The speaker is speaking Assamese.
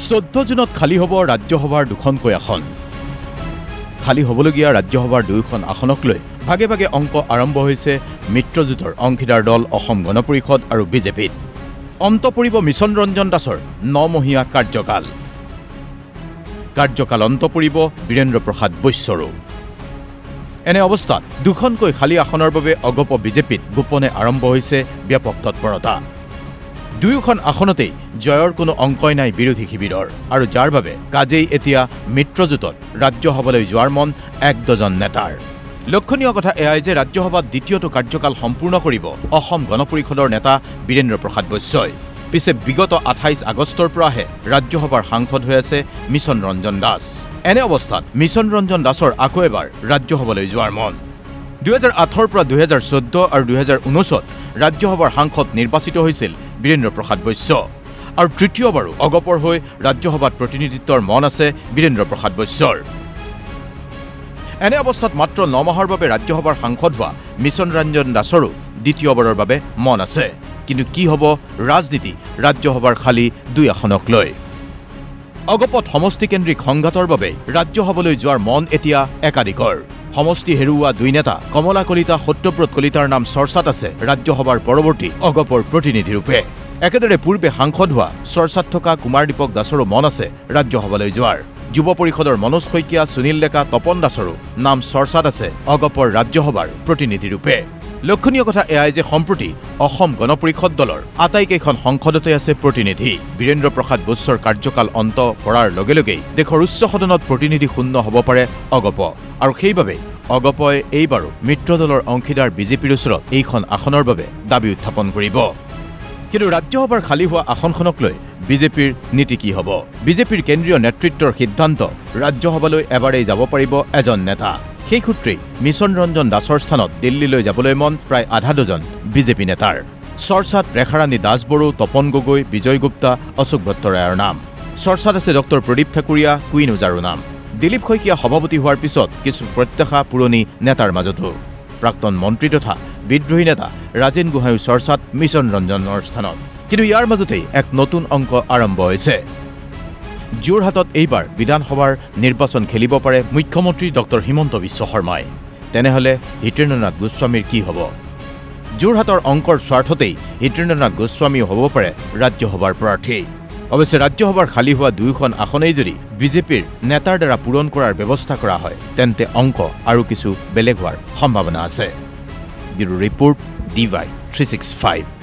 14 জুনত খালী হ'ব ৰাজ্যসভাৰ দুখনকৈ আসন। খালী হ'বলগীয়া ৰাজ্যসভাৰ দুয়োখন আসনক লৈ ভাগে ভাগে অংক আৰম্ভ হৈছে মিত্ৰজোঁটৰ অংশীদাৰ দল অসম গণ পৰিষদ আৰু বিজেপিত। অন্ত পৰিব মিছন ৰঞ্জন দাসৰ 9 মহীয়া কাৰ্যকাল অন্ত পৰিব বীৰেন্দ্ৰ প্ৰসাদ বৈশ্যৰো। এনে অৱস্থাত দুখনকৈ খালী আসনৰ বাবে অগপ বিজেপিত গোপনে আৰম্ভ হৈছে ব্যাপক তৎপৰতা। দুয়োখন আসনতেই জয়ৰ কোনো অংকই নাই বিৰোধী শিবিৰৰ, আৰু যাৰ বাবে কাজেই এতিয়া মিত্ৰজোঁটত ৰাজ্যসভালৈ যোৱাৰ মন 1 ডজন নেতাৰ। লক্ষণীয় কথা এয়াই যে ৰাজ্যসভাত দ্বিতীয়টো কাৰ্যকাল সম্পূৰ্ণ কৰিব অসম গণ পৰিষদৰ নেতা বীৰেন্দ্ৰ প্ৰসাদ বৈশ্যই। পিছে বিগত 28 আগষ্টৰ পৰাহে ৰাজ্যসভাৰ সাংসদ হৈ আছে মিছন ৰঞ্জন দাস। এনে অৱস্থাত মিছন ৰঞ্জন দাসৰ আকৌ এবাৰ ৰাজ্যসভালৈ যোৱাৰ মন। 2008 পৰা 2014 আৰু 2019ত ৰাজ্যসভাৰ সাংসদ নিৰ্বাচিত হৈছিল বীৰেন্দ্ৰ প্ৰসাদ বৈশ্য, আৰু তৃতীয়বাৰো অগপৰ হৈ ৰাজ্যসভাত প্ৰতিনিধিত্বৰ মন আছে বীৰেন্দ্ৰ প্ৰসাদ বৈশ্যৰ। এনে অৱস্থাত মাত্ৰ 9 মাহৰ বাবে ৰাজ্যসভাৰ সাংসদ হোৱা মিছন ৰঞ্জন দাসৰো দ্বিতীয়বাৰৰ বাবে মন আছে। কিন্তু কি হ'ব ৰাজনীতি ৰাজ্যসভাৰ খালী 2 আসনক লৈ? অগপত সমষ্টিকেন্দ্ৰিক সংঘাতৰ বাবে ৰাজ্যসভালৈ যোৱাৰ মন এতিয়া একাধিকৰ। সমষ্টি হেৰুওৱা 2 নেতা কমলা কলিতা, সত্যব্ৰত কলিতাৰ নাম চৰ্চাত আছে ৰাজ্যসভাৰ পৰৱৰ্তী অগপৰ প্ৰতিনিধিৰূপে। একেদৰে পূৰ্বে সাংসদ হোৱা চৰ্চাত থকা কুমাৰ দীপক দাসৰো মন আছে ৰাজ্যসভালৈ যোৱাৰ। যুৱ পৰিষদৰ মনোজ শইকীয়া, সুনীল ডেকা, তপন দাসৰো নাম চৰ্চাত আছে অগপৰ ৰাজ্যসভাৰ প্ৰতিনিধিৰূপে। লক্ষণীয় কথা এয়াই যে সম্প্ৰতি অসম গণ পৰিষদ দলৰ আটাইকেইখন সংসদতে আছে প্ৰতিনিধি। বীৰেন্দ্ৰ প্ৰসাদ বৈশ্যৰ কাৰ্যকাল অন্ত পৰাৰ লগে লগেই দেশৰ উচ্চ সদনত প্ৰতিনিধি শূন্য হ'ব পাৰে অগপ, আৰু সেইবাবে অগপই এইবাৰো মিত্ৰ দলৰ অংশীদাৰ বিজেপিৰ ওচৰত এইখন আসনৰ বাবে দাবী উত্থাপন কৰিব। কিন্তু ৰাজ্যসভাৰ খালী হোৱা আসনখনক লৈ বিজেপিৰ নীতি কি হ'ব? বিজেপিৰ কেন্দ্ৰীয় নেতৃত্বৰ সিদ্ধান্ত ৰাজ্যসভালৈ এবাৰেই যাব পাৰিব এজন নেতা। সেই সূত্ৰেই মিছন ৰঞ্জন দাসৰ স্থানত দিল্লীলৈ যাবলৈ মন প্ৰায় আধা ডজন বিজেপি নেতাৰ। চৰ্চাত ৰেখাৰাণী দাসবড়ো, তপন গগৈ, বিজয় গুপ্তা, অশোক ভট্টৰায়ৰ নাম। চৰ্চাত আছে ডক্টৰ প্ৰদীপ ঠাকুৰীয়া, কুইন ওজাৰো নাম। দিলীপ শইকীয়া সভাপতি হোৱাৰ পিছত কিছু প্ৰত্যাশা পুৰণি নেতাৰ মাজতো। প্ৰাক্তন মন্ত্ৰী তথা বিদ্ৰোহী নেতা ৰাজেন গোহাঁইও চৰ্চাত মিছন ৰঞ্জনৰ স্থানত। কিন্তু ইয়াৰ মাজতেই এক নতুন অংক আৰম্ভ হৈছে। যোৰহাটত এইবাৰ বিধানসভাৰ নিৰ্বাচন খেলিব পাৰে মুখ্যমন্ত্ৰী ডক্টৰ হিমন্ত বিশ্ব শৰ্মাই। তেনেহ'লে হিতেন্দ্ৰনাথ গোস্বামীৰ কি হ'ব? যোৰহাটৰ অংকৰ স্বাৰ্থতেই হিতেন্দ্ৰনাথ গোস্বামীও হ'ব পাৰে ৰাজ্যসভাৰ প্ৰাৰ্থী। অৱশ্যে ৰাজ্যসভাৰ খালী হোৱা 2খন আসনেই যদি বিজেপিৰ নেতাৰ দ্বাৰা পূৰণ কৰাৰ ব্যৱস্থা কৰা হয় তেন্তে অংক আৰু কিছু বেলেগ হোৱাৰ সম্ভাৱনা আছে। Bureau report DY 365।